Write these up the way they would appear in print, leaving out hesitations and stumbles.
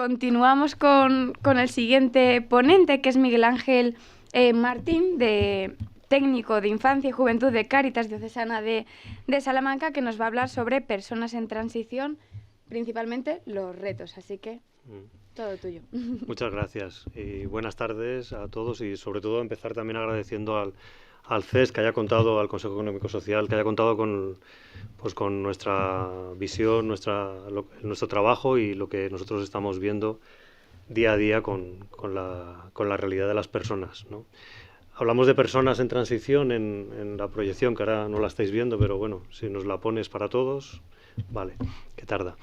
continuamos con el siguiente ponente, que es Miguel Ángel Martín, técnico de Infancia y Juventud de Cáritas Diocesana de Salamanca, que nos va a hablar sobre personas en transición, principalmente los retos. Así que todo tuyo. Muchas gracias y buenas tardes a todos, y sobre todo empezar también agradeciendo al CES que haya contado, al Consejo Económico Social, que haya contado con nuestra visión, nuestro trabajo y lo que nosotros estamos viendo día a día con la realidad de las personas, ¿no? Hablamos de personas en transición en la proyección, que ahora no la estáis viendo, pero bueno, si nos la pones para todos, vale, que tarda.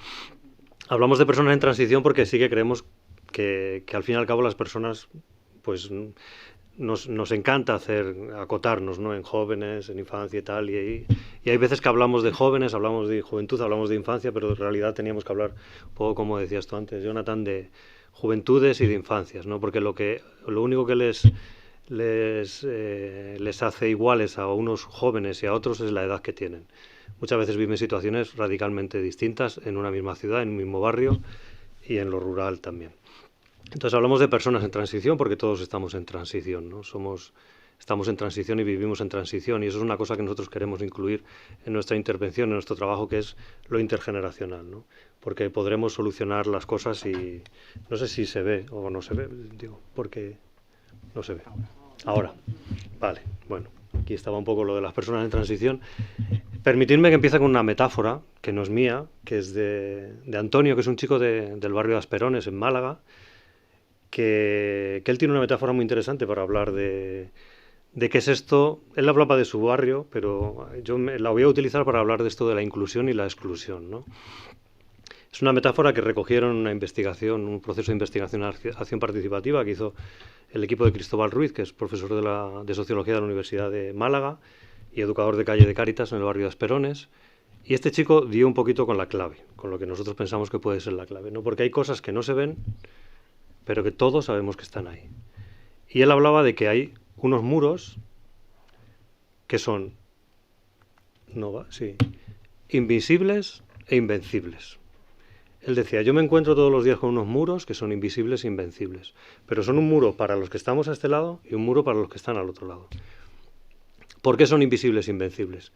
Hablamos de personas en transición porque sí que creemos que al fin y al cabo las personas, pues nos encanta acotarnos, ¿no?, en jóvenes, en infancia y tal, y hay veces que hablamos de jóvenes, hablamos de juventud, hablamos de infancia, pero en realidad teníamos que hablar un poco, como decías tú antes, Jonathan, de juventudes y de infancias, ¿no? Porque lo único que les hace iguales a unos jóvenes y a otros es la edad que tienen. Muchas veces viven situaciones radicalmente distintas en una misma ciudad, en un mismo barrio y en lo rural también. Entonces hablamos de personas en transición porque todos estamos en transición, ¿no? Estamos en transición y vivimos en transición, y eso es una cosa que nosotros queremos incluir en nuestra intervención, en nuestro trabajo, que es lo intergeneracional, ¿no? Porque podremos solucionar las cosas y no sé si se ve o no se ve, digo, porque no se ve. Ahora, vale, bueno, aquí estaba un poco lo de las personas en transición. Permitidme que empiece con una metáfora, que no es mía, que es de Antonio, que es un chico del barrio de Asperones, en Málaga, que él tiene una metáfora muy interesante para hablar de qué es esto. Él hablaba de su barrio, pero yo la voy a utilizar para hablar de esto de la inclusión y la exclusión, ¿no? Es una metáfora que recogieron una investigación, un proceso de investigación acción participativa que hizo el equipo de Cristóbal Ruiz, que es profesor de Sociología de la Universidad de Málaga y educador de calle de Cáritas en el barrio de Asperones. Y este chico dio un poquito con la clave, con lo que nosotros pensamos que puede ser la clave, ¿no? Porque hay cosas que no se ven, pero que todos sabemos que están ahí. Y él hablaba de que hay unos muros que son invisibles e invencibles. Él decía, yo me encuentro todos los días con unos muros que son invisibles e invencibles, pero son un muro para los que estamos a este lado y un muro para los que están al otro lado. ¿Por qué son invisibles e invencibles?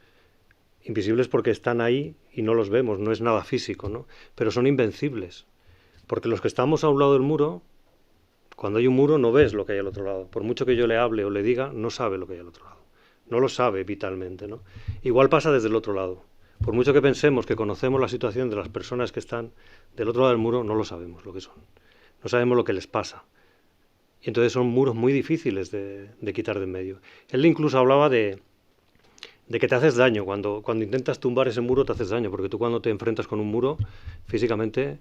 Invisibles porque están ahí y no los vemos, no es nada físico, ¿no? Pero son invencibles, porque los que estamos a un lado del muro, cuando hay un muro no ves lo que hay al otro lado. Por mucho que yo le hable o le diga, no sabe lo que hay al otro lado. No lo sabe vitalmente, ¿no? Igual pasa desde el otro lado. Por mucho que pensemos que conocemos la situación de las personas que están del otro lado del muro, no lo sabemos lo que son. No sabemos lo que les pasa. Y entonces son muros muy difíciles de quitar de en medio. Él incluso hablaba de que te haces daño. Cuando intentas tumbar ese muro te haces daño, porque tú cuando te enfrentas con un muro físicamente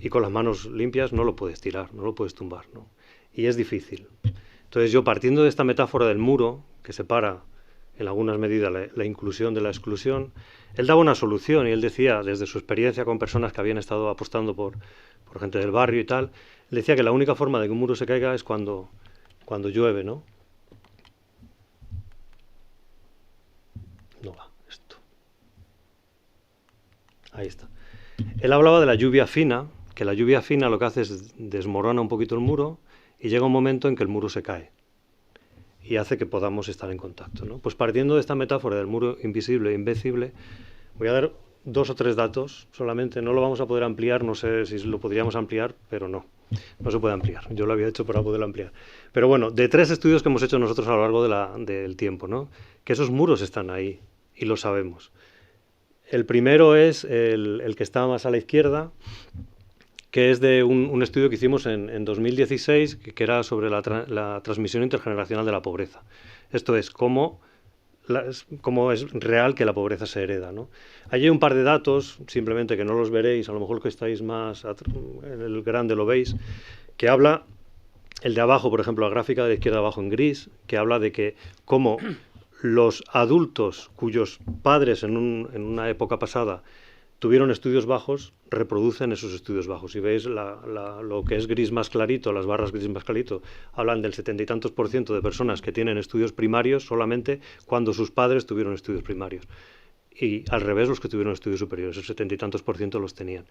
y con las manos limpias no lo puedes tirar, no lo puedes tumbar, ¿no? Y es difícil. Entonces yo, partiendo de esta metáfora del muro que separa en algunas medidas la inclusión de la exclusión, él daba una solución y él decía, desde su experiencia con personas que habían estado apostando por gente del barrio y tal, él decía que la única forma de que un muro se caiga es cuando llueve, ¿no? No va esto. Ahí está. Él hablaba de la lluvia fina, que la lluvia fina lo que hace es desmorona un poquito el muro y llega un momento en que el muro se cae y hace que podamos estar en contacto, ¿no? Pues partiendo de esta metáfora del muro invisible e invencible, voy a dar 2 o 3 datos solamente. No lo vamos a poder ampliar, no sé si lo podríamos ampliar, pero no se puede ampliar. Yo lo había hecho para poderlo ampliar. Pero bueno, de 3 estudios que hemos hecho nosotros a lo largo del tiempo, ¿no? Que esos muros están ahí y lo sabemos. El primero es el que está más a la izquierda, que es de un estudio que hicimos en 2016, que era sobre la transmisión intergeneracional de la pobreza. Esto es, cómo es real que la pobreza se hereda, ¿no? Hay un par de datos, simplemente que no los veréis, a lo mejor que estáis más en el grande lo veis, que habla, el de abajo, por ejemplo, la gráfica de la izquierda abajo en gris, que habla de que cómo los adultos cuyos padres en una época pasada tuvieron estudios bajos, reproducen esos estudios bajos. Si veis lo que es gris más clarito, las barras gris más clarito, hablan del 70 y tantos % de personas que tienen estudios primarios solamente cuando sus padres tuvieron estudios primarios. Y al revés, los que tuvieron estudios superiores, el 70 y tantos % los tenían.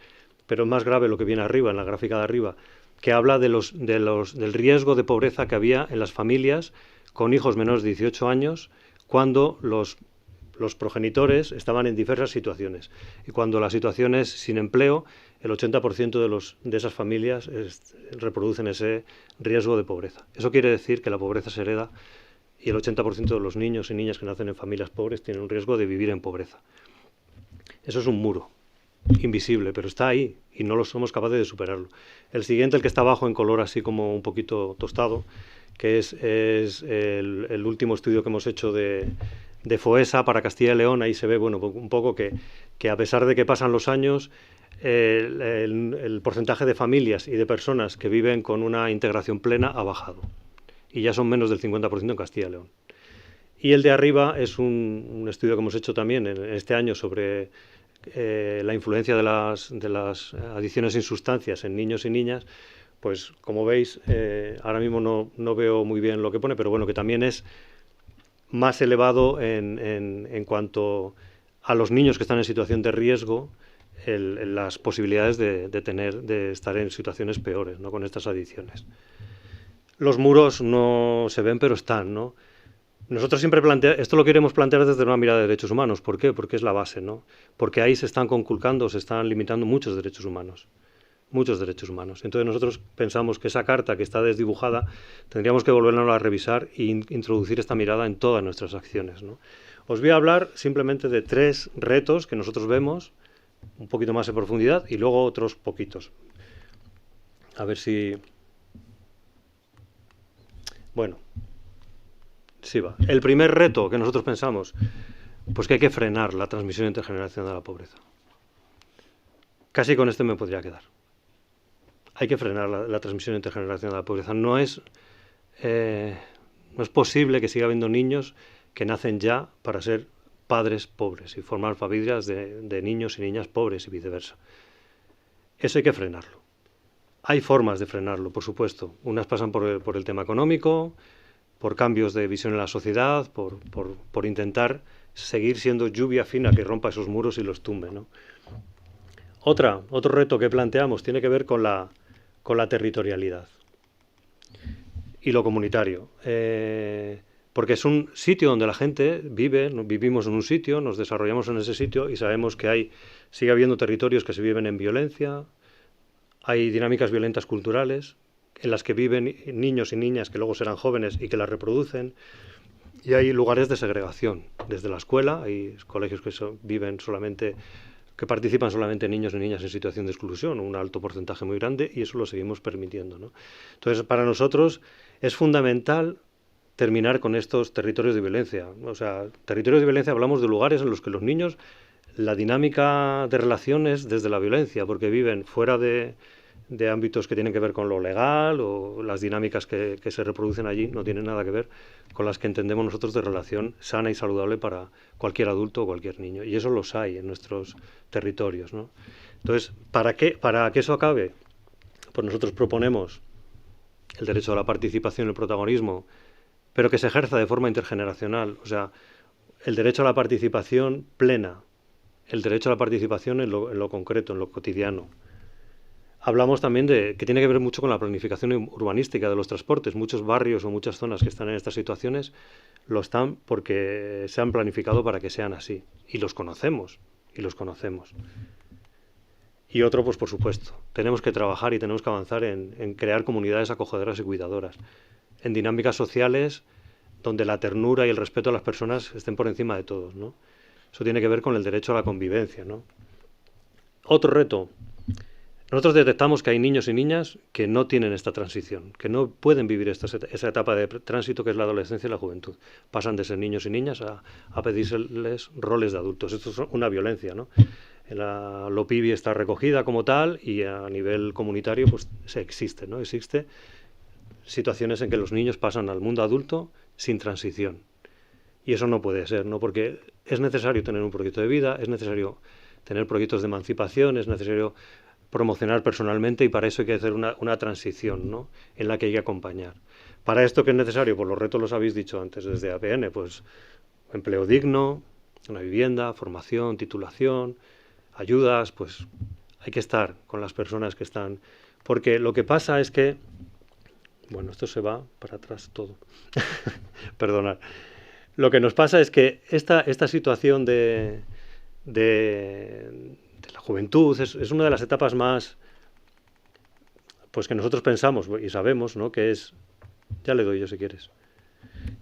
pero es más grave lo que viene arriba, en la gráfica de arriba, que habla del riesgo de pobreza que había en las familias con hijos menores de 18 años cuando los progenitores estaban en diversas situaciones. Y cuando la situación es sin empleo, el 80% de esas familias reproducen ese riesgo de pobreza. Eso quiere decir que la pobreza se hereda y el 80% de los niños y niñas que nacen en familias pobres tienen un riesgo de vivir en pobreza. Eso es un muro invisible, pero está ahí y no lo somos capaces de superarlo. El siguiente, el que está abajo en color así como un poquito tostado, que es el último estudio que hemos hecho de FOESA para Castilla y León. Ahí se ve, bueno, un poco que a pesar de que pasan los años, el porcentaje de familias y de personas que viven con una integración plena ha bajado. Y ya son menos del 50% en Castilla y León. Y el de arriba es un estudio que hemos hecho también este año sobre la influencia de las adicciones sin sustancias en niños y niñas. Pues como veis, ahora mismo no veo muy bien lo que pone, pero bueno, que también es más elevado en cuanto a los niños que están en situación de riesgo, las posibilidades de estar en situaciones peores, ¿no?, con estas adicciones. Los muros no se ven, pero están, ¿no? Nosotros siempre esto lo queremos plantear desde una mirada de derechos humanos. ¿Por qué? Porque es la base, ¿no? Porque ahí se están conculcando, se están limitando muchos derechos humanos. Muchos derechos humanos. Entonces nosotros pensamos que esa carta que está desdibujada tendríamos que volverla a revisar e introducir esta mirada en todas nuestras acciones, ¿no? Os voy a hablar simplemente de 3 retos que nosotros vemos un poquito más en profundidad y luego otros poquitos. A ver si... Bueno, sí va. El primer reto que nosotros pensamos, pues que hay que frenar la transmisión intergeneracional de la pobreza. Casi con este me podría quedar. Hay que frenar la transmisión intergeneracional de la pobreza. No es posible que siga habiendo niños que nacen ya para ser padres pobres y formar familias de niños y niñas pobres y viceversa. Eso hay que frenarlo. Hay formas de frenarlo, por supuesto. Unas pasan por el tema económico, por cambios de visión en la sociedad, por intentar seguir siendo lluvia fina que rompa esos muros y los tumbe, ¿no? Otro reto que planteamos tiene que ver con la territorialidad y lo comunitario. Porque es un sitio donde la gente vive, vivimos en un sitio, nos desarrollamos en ese sitio y sabemos que sigue habiendo territorios que se viven en violencia, hay dinámicas violentas culturales en las que viven niños y niñas que luego serán jóvenes y que las reproducen, y hay lugares de segregación. Desde la escuela hay colegios que participan solamente niños y niñas en situación de exclusión, un alto porcentaje muy grande, y eso lo seguimos permitiendo, ¿no? Entonces, para nosotros es fundamental terminar con estos territorios de violencia. O sea, territorios de violencia, hablamos de lugares en los que los niños, la dinámica de relaciones desde la violencia, porque viven fuera de ámbitos que tienen que ver con lo legal, o las dinámicas que se reproducen allí no tienen nada que ver con las que entendemos nosotros de relación sana y saludable para cualquier adulto o cualquier niño. Y eso los hay en nuestros territorios, ¿no? Entonces, ¿para que eso acabe? Pues nosotros proponemos el derecho a la participación y el protagonismo, pero que se ejerza de forma intergeneracional. O sea, el derecho a la participación plena, el derecho a la participación en lo concreto, en lo cotidiano. Hablamos también que tiene que ver mucho con la planificación urbanística de los transportes. Muchos barrios o muchas zonas que están en estas situaciones lo están porque se han planificado para que sean así. Y los conocemos, Y otro, pues por supuesto, tenemos que trabajar y tenemos que avanzar en crear comunidades acogedoras y cuidadoras, en dinámicas sociales donde la ternura y el respeto a las personas estén por encima de todos, ¿no? Eso tiene que ver con el derecho a la convivencia, ¿no? Otro reto. Nosotros detectamos que hay niños y niñas que no tienen esta transición, que no pueden vivir esa etapa de tránsito que es la adolescencia y la juventud. Pasan de ser niños y niñas a pedírseles roles de adultos. Esto es una violencia, ¿no? La LOPIBI está recogida como tal y a nivel comunitario pues existe, ¿no? Existe situaciones en que los niños pasan al mundo adulto sin transición. Y eso no puede ser, ¿no? Porque es necesario tener un proyecto de vida, es necesario tener proyectos de emancipación, es necesario promocionar personalmente, y para eso hay que hacer una transición, ¿no?, en la que hay que acompañar. Para esto, ¿qué es necesario? Pues los retos los habéis dicho antes desde APN, pues empleo digno, una vivienda, formación, titulación, ayudas, pues hay que estar con las personas que están, porque lo que pasa es que, bueno, esto se va para atrás todo, perdonad, lo que nos pasa es que esta situación de la juventud es una de las etapas más, pues que nosotros pensamos y sabemos, ¿no? Que es, ya le doy yo si quieres,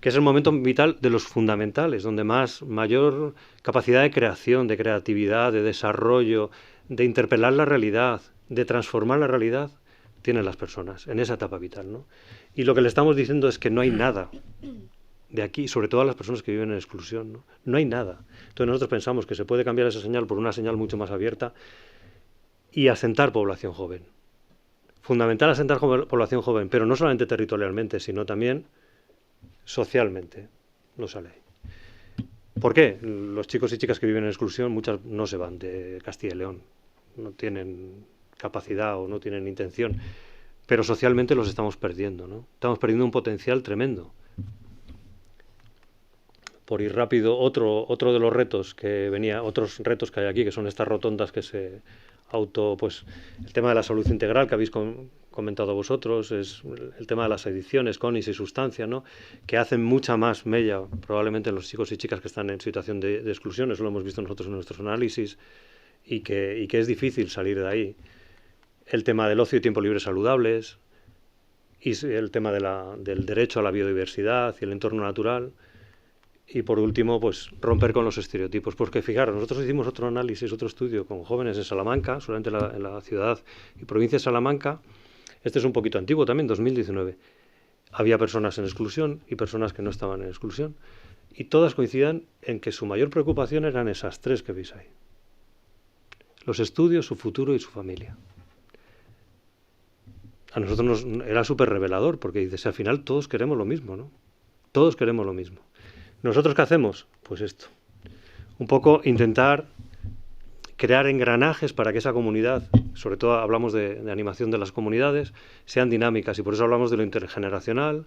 que es el momento vital de los fundamentales, donde mayor capacidad de creación, de creatividad, de desarrollo, de interpelar la realidad, de transformar la realidad, tienen las personas en esa etapa vital, ¿no? Y lo que le estamos diciendo es que no hay nada de aquí, sobre todo a las personas que viven en exclusión, ¿no? No hay nada. Entonces nosotros pensamos que se puede cambiar esa señal por una señal mucho más abierta y asentar población joven. Fundamental asentar población joven, pero no solamente territorialmente, sino también socialmente. No sale ahí. ¿Por qué? Los chicos y chicas que viven en exclusión, muchas no se van de Castilla y León, no tienen capacidad o no tienen intención, pero socialmente los estamos perdiendo, ¿no? Estamos perdiendo un potencial tremendo. Por ir rápido, otro de los retos que venía, otros retos que hay aquí, que son estas rotondas que se pues el tema de la salud integral que habéis comentado vosotros, es el tema de las adicciones, CONIS y sustancia, ¿no? Que hacen mucha más mella probablemente en los chicos y chicas que están en situación de exclusión, eso lo hemos visto nosotros en nuestros análisis, y que es difícil salir de ahí. El tema del ocio y tiempo libre saludables, y el tema del derecho a la biodiversidad y el entorno natural. Y por último, pues romper con los estereotipos. Porque fijaros, nosotros hicimos otro análisis, otro estudio con jóvenes en Salamanca, solamente en la ciudad y provincia de Salamanca. Este es un poquito antiguo también, 2019. Había personas en exclusión y personas que no estaban en exclusión. Y todas coincidan en que su mayor preocupación eran esas tres que veis ahí. Los estudios, su futuro y su familia. A nosotros era súper revelador, porque dices, al final todos queremos lo mismo, ¿no? Todos queremos lo mismo. ¿Nosotros qué hacemos? Pues esto. Un poco intentar crear engranajes para que esa comunidad, sobre todo hablamos de animación de las comunidades, sean dinámicas, y por eso hablamos de lo intergeneracional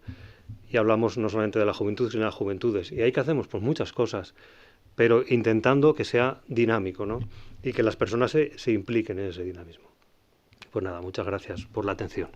y hablamos no solamente de la juventud, sino de las juventudes. ¿Y ahí qué hacemos? pues muchas cosas, pero intentando que sea dinámico, ¿no? Y que las personas se impliquen en ese dinamismo. Pues nada, muchas gracias por la atención.